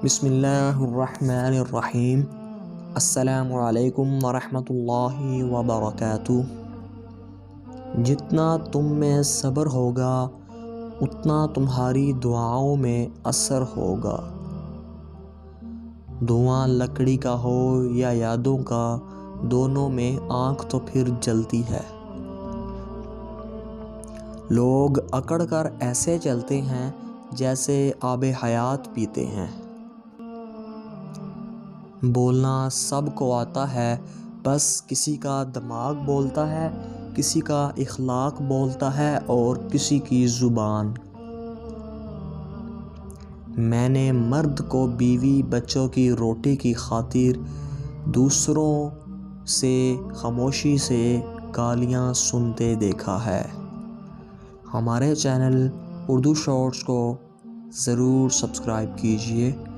بسم اللہ الرحمن الرحیم۔ السلام علیکم ورحمۃ اللہ وبرکاتہ۔ جتنا تم میں صبر ہوگا اتنا تمہاری دعاؤں میں اثر ہوگا۔ دھواں لکڑی کا ہو یا یادوں کا، دونوں میں آنکھ تو پھر جلتی ہے۔ لوگ اکڑ کر ایسے چلتے ہیں جیسے آب حیات پیتے ہیں۔ بولنا سب کو آتا ہے، بس کسی کا دماغ بولتا ہے، کسی کا اخلاق بولتا ہے اور کسی کی زبان۔ میں نے مرد کو بیوی بچوں کی روٹی کی خاطر دوسروں سے خاموشی سے گالیاں سنتے دیکھا ہے۔ ہمارے چینل اردو شارٹس کو ضرور سبسکرائب کیجیے۔